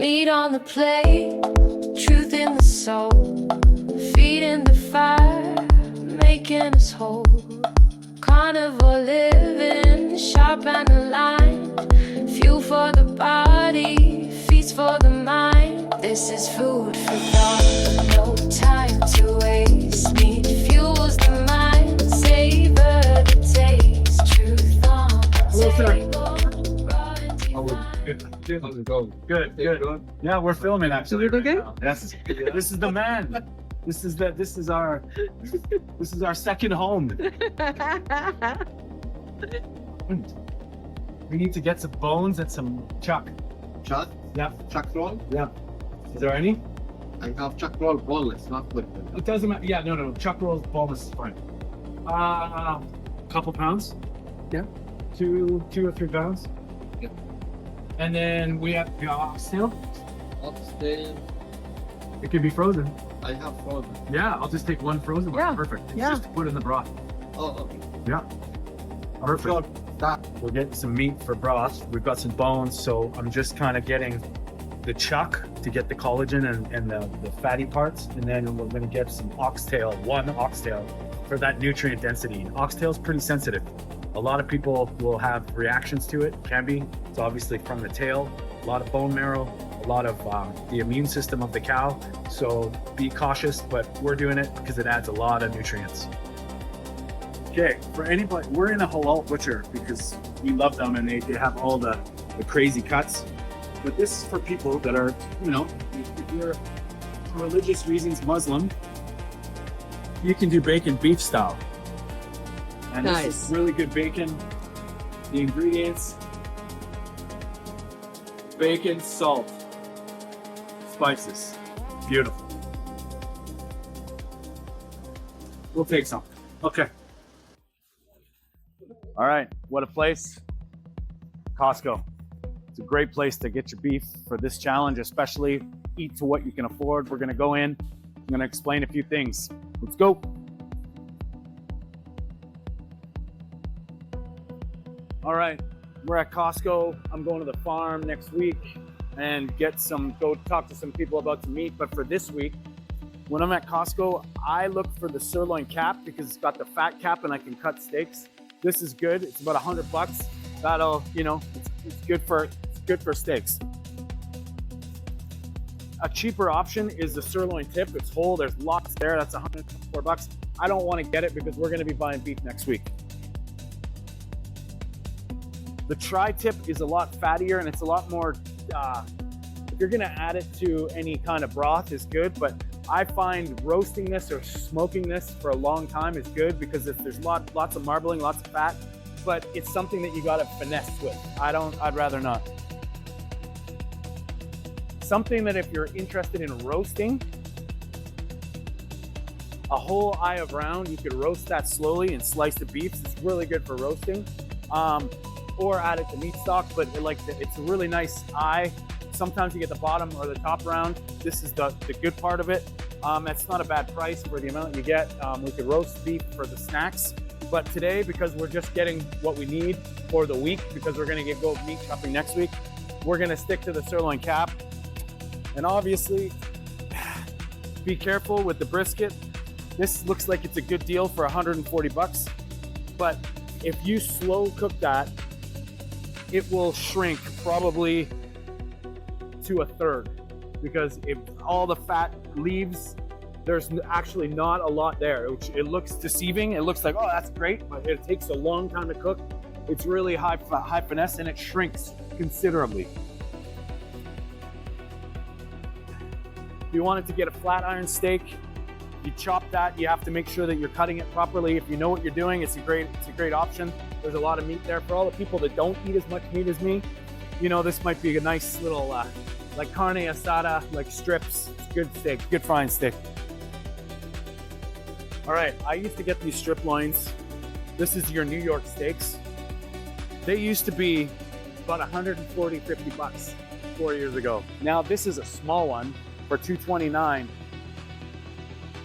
Meat on the plate, truth in the soul, feeding the fire, making us whole. Carnivore living, sharp and aligned, fuel for the body, feast for the mind. This is food for thought, no time to waste. Meat fuels the mind, savor the taste, truth on the table. Good. Yeah, we're filming actually. Okay. Yes. This is the man. This is our second home. We need to get some bones and some chuck. Chuck? Yeah. Chuck roll? Yeah. Is there any? I have chuck roll boneless, not with it. It doesn't matter. Yeah, no. Chuck rolls, boneless is fine. Couple pounds. Yeah. 2 or 3 pounds. Yeah. And then we have oxtail. Oxtail, It can be frozen. I have frozen. Yeah, I'll just take one frozen one. Yeah. Perfect. It's Yeah. just to put in the broth. Oh, okay. Yeah. Perfect. We're getting some meat for broth. We've got some bones, so I'm just kind of getting the chuck to get the collagen and the fatty parts, and then we're going to get some one oxtail for that nutrient density. Oxtail is pretty sensitive. A lot of people will have reactions to it. Can be. It's obviously from the tail, a lot of bone marrow, a lot of the immune system of the cow. So be cautious, but we're doing it because it adds a lot of nutrients. Okay, for anybody, we're in a halal butcher because we love them and they have all the crazy cuts. But this is for people that are, if you're for religious reasons Muslim, you can do bacon beef style. And Nice. This is really good bacon. The ingredients: bacon, salt, spices. Beautiful. We'll take some. Okay. All right, what a place. Costco. It's a great place to get your beef for this challenge, especially eat to what you can afford. We're gonna go in, I'm gonna explain a few things. Let's go. All right, we're at Costco. I'm going to the farm next week and go talk to some people about the meat. But for this week, when I'm at Costco, I look for the sirloin cap because it's got the fat cap and I can cut steaks. This is good. It's about $100. That'll, it's good for steaks. A cheaper option is the sirloin tip. It's whole. There's lots there. That's $104. I don't want to get it because we're going to be buying beef next week. The tri-tip is a lot fattier and it's a lot more, if you're gonna add it to any kind of broth is good, but I find roasting this or smoking this for a long time is good because there's lots of marbling, lots of fat, but it's something that you gotta finesse with. I'd rather not. Something that if you're interested in roasting, a whole eye of round, you could roast that slowly and slice the beef. It's really good for roasting. Or add it to meat stock, but it's a really nice eye. Sometimes you get the bottom or the top round. This is the good part of it. That's not a bad price for the amount you get. We could roast beef for the snacks, but today, because we're just getting what we need for the week, because we're gonna go meat shopping next week, we're gonna stick to the sirloin cap. And obviously, be careful with the brisket. This looks like it's a good deal for $140, but if you slow cook that, it will shrink probably to a third, because if all the fat leaves, there's actually not a lot there. It looks deceiving. It looks like, oh, that's great, but it takes a long time to cook. It's really high finesse and it shrinks considerably. If you wanted to get a flat iron steak, you chop that. You have to make sure that you're cutting it properly. If you know what you're doing, it's a great option. There's a lot of meat there. For all the people that don't eat as much meat as me, this might be a nice little like carne asada, like strips. It's good steak, good frying steak. All right, I used to get these strip loins. This is your New York steaks. They used to be about $140, $50 4 years ago. Now this is a small one for $229.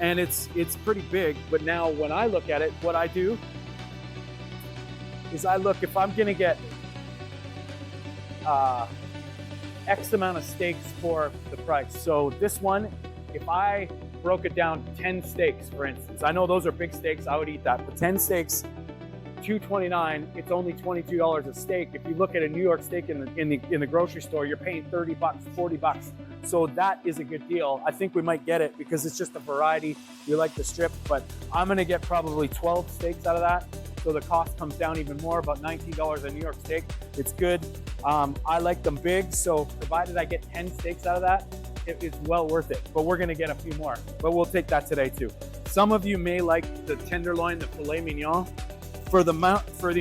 And it's pretty big, but now when I look at it, what I do is if I'm gonna get X amount of steaks for the price. So this one, if I broke it down 10 steaks, for instance, I know those are big steaks, I would eat that, but 10 steaks, $2.29, it's only $22 a steak. If you look at a New York steak in the grocery store, you're paying 30 bucks, 40 bucks. So that is a good deal. I think we might get it because it's just a variety. We like the strip, but I'm gonna get probably 12 steaks out of that. So the cost comes down even more, about $19 a New York steak. It's good. I like them big, so provided I get 10 steaks out of that, it's well worth it. But we're gonna get a few more, but we'll take that today too. Some of you may like the tenderloin, the filet mignon. For the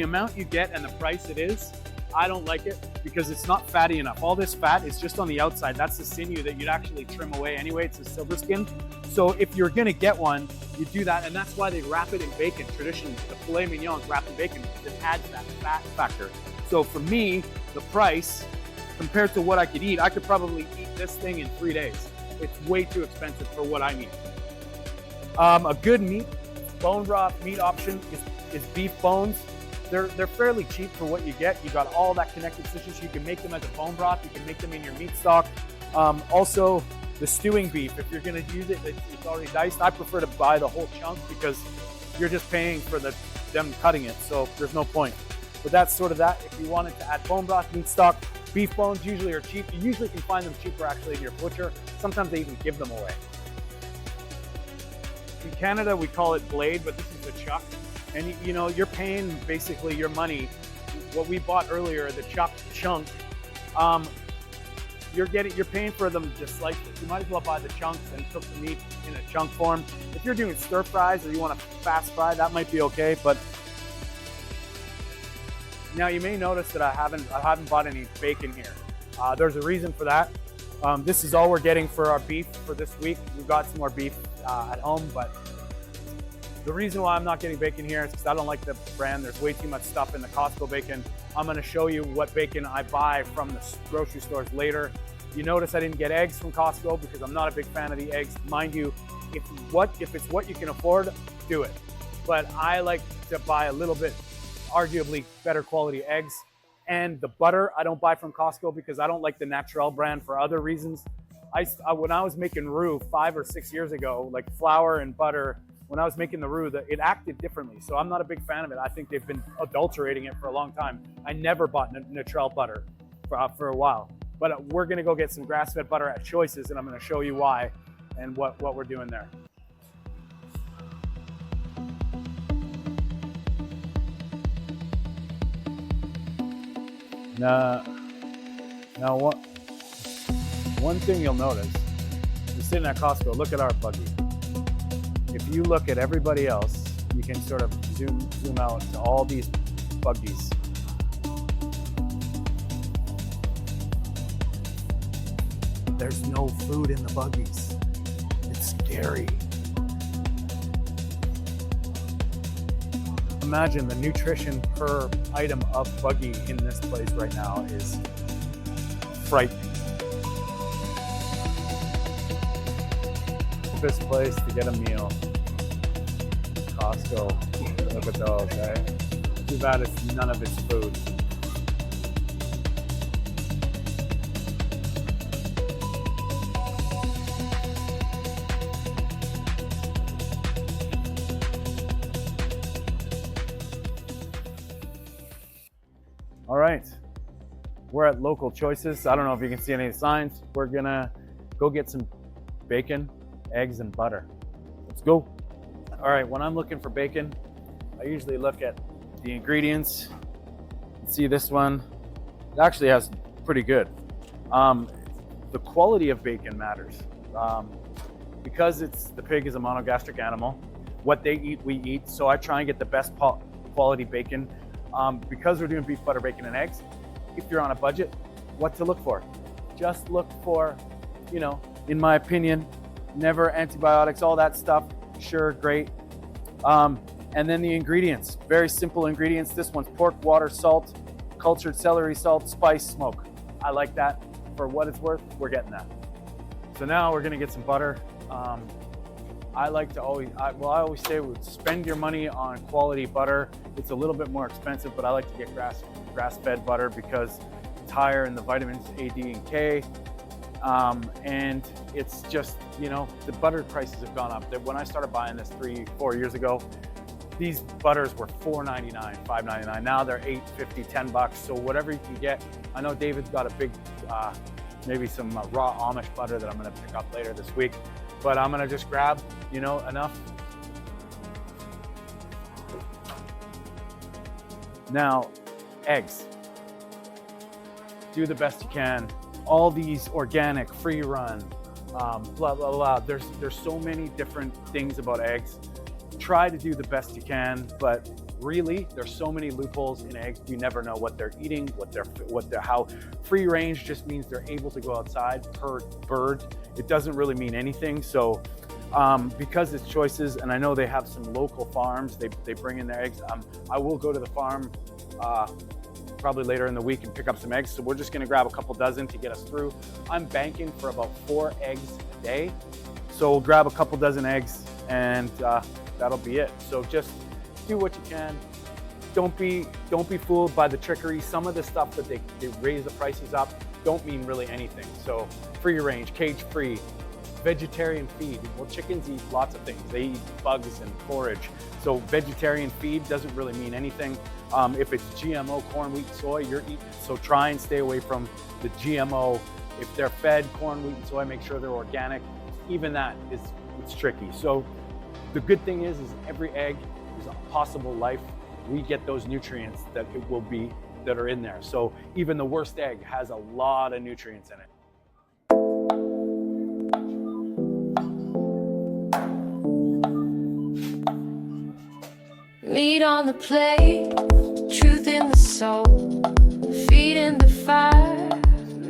amount you get and the price it is, I don't like it because it's not fatty enough. All this fat is just on the outside. That's the sinew that you'd actually trim away anyway. It's a silver skin. So if you're gonna get one, you do that, and that's why they wrap it in bacon. Traditionally, the filet mignon is wrapped in bacon because it adds that fat factor. So for me, the price compared to what I could eat, I could probably eat this thing in 3 days. It's way too expensive for what I need. A good meat, bone broth meat option is beef bones. They're fairly cheap for what you get. You got all that connective tissue. You can make them as a bone broth. You can make them in your meat stock. Also, the stewing beef, if you're gonna use it, it's already diced. I prefer to buy the whole chunk because you're just paying for them cutting it, so there's no point. But that's sort of that. If you wanted to add bone broth, meat stock, beef bones usually are cheap. You usually can find them cheaper actually in your butcher. Sometimes they even give them away. In Canada, we call it blade, but this is the chuck. And you know, you're paying basically your money. What we bought earlier, the chunk, you're paying for them to slice it. You might as well buy the chunks and cook the meat in a chunk form. If you're doing stir fries or you want to fast fry, that might be okay. But now you may notice that I haven't bought any bacon here. There's a reason for that. This is all we're getting for our beef for this week. We've got some more beef at home, but the reason why I'm not getting bacon here is because I don't like the brand. There's way too much stuff in the Costco bacon. I'm gonna show you what bacon I buy from the grocery stores later. You notice I didn't get eggs from Costco because I'm not a big fan of the eggs. Mind you, if it's what you can afford, do it. But I like to buy a little bit, arguably better quality eggs. And the butter I don't buy from Costco because I don't like the Natural brand for other reasons. When I was making roux 5 or 6 years ago, like flour and butter, when I was making the roux, it acted differently. So I'm not a big fan of it. I think they've been adulterating it for a long time. I never bought Natural butter for a while. But we're gonna go get some grass-fed butter at Choices, and I'm gonna show you why and what we're doing there. Now one thing you'll notice, you're sitting at Costco, look at our buggy. If you look at everybody else, you can sort of zoom out to all these buggies. There's no food in the buggies. It's scary. Imagine the nutrition per item of buggy in this place right now is frightening. Cheapest place to get a meal. Costco. Look at those, eh? Too bad it's none of it's food. All right, we're at Local Choices. I don't know if you can see any signs. We're gonna go get some bacon, eggs, and butter. Let's go. All right, when I'm looking for bacon, I usually look at the ingredients. See this one, it actually has pretty good. The quality of bacon matters. Because the pig is a monogastric animal, what they eat, we eat. So I try and get the best quality bacon. Because we're doing beef, butter, bacon, and eggs, if you're on a budget, what to look for? Just look for, you know, in my opinion, never antibiotics, all that stuff. Sure, great. And then the ingredients, very simple ingredients. This one's pork, water, salt, cultured celery salt, spice, smoke. I like that. For what it's worth, we're getting that. So now we're gonna get some butter. I like to always, I always say, spend your money on quality butter. It's a little bit more expensive, but I like to get grass-fed butter because it's higher in the vitamins A, D, and K. And it's just, you know, the butter prices have gone up. When I started buying this 3-4 years ago, these butters were $4.99, $5.99. Now they're $8.50, $10. So whatever you can get. I know David's got a big, maybe some raw Amish butter that I'm gonna pick up later this week. But I'm gonna just grab, you know, enough. Now, eggs. Do the best you can. All these organic, free run, blah, blah, blah. There's so many different things about eggs. Try to do the best you can, but really there's so many loopholes in eggs. You never know what they're eating, how free range just means they're able to go outside per bird. It doesn't really mean anything. So because it's choices, and I know they have some local farms, they bring in their eggs. I will go to the farm probably later in the week and pick up some eggs. So we're just gonna grab a couple dozen to get us through. I'm banking for about 4 eggs a day. So we'll grab a couple dozen eggs and that'll be it. So just do what you can. Don't be fooled by the trickery. Some of the stuff that they raise the prices up don't mean really anything. So free range, cage free, vegetarian feed. Well, chickens eat lots of things. They eat bugs and forage. So vegetarian feed doesn't really mean anything. If it's GMO, corn, wheat, soy, you're eating it. So try and stay away from the GMO. If they're fed corn, wheat, and soy, make sure they're organic. Even that it's tricky. So the good thing is every egg is a possible life. We get those nutrients that are in there. So even the worst egg has a lot of nutrients in it. Meat on the plate, truth in the soul, feet in the fire,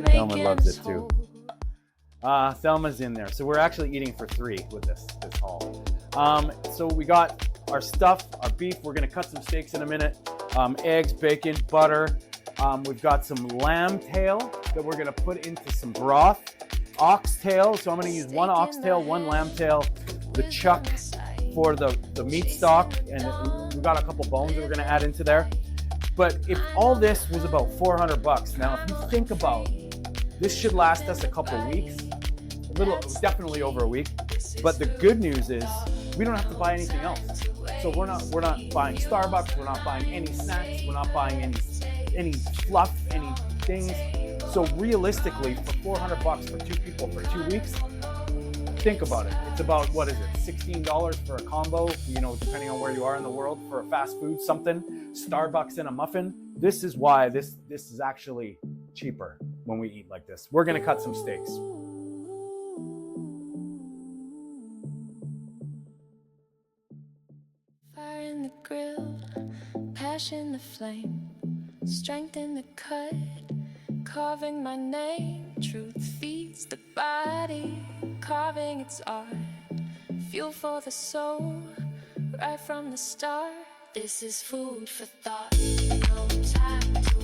Thelma making loves us it too. whole. Thelma's in there. So we're actually eating for 3 with this haul. So we got our stuff, our beef. We're gonna cut some steaks in a minute. Eggs, bacon, butter. We've got some lamb tail that we're gonna put into some broth. Oxtail, so I'm gonna use 1 oxtail, 1 lamb tail. The chuck for the meat stock, and we've got a couple bones that we're gonna add into there. But if all this was about $400, now if you think about, this should last us a couple weeks, definitely over a week. But the good news is we don't have to buy anything else. So we're not buying Starbucks, we're not buying any snacks, we're not buying any fluff, any things. So realistically, for $400 for 2 people for 2 weeks, think about it. It's about, what is it, $16 for a combo, you know, depending on where you are in the world, for a fast food something, Starbucks and a muffin. This is why this is actually cheaper when we eat like this. We're gonna cut some steaks. Fire in the grill, passion the flame, strength in the cut, carving my name. Truth feeds the body, carving its art, fuel for the soul, right from the start. This is food for thought, no time to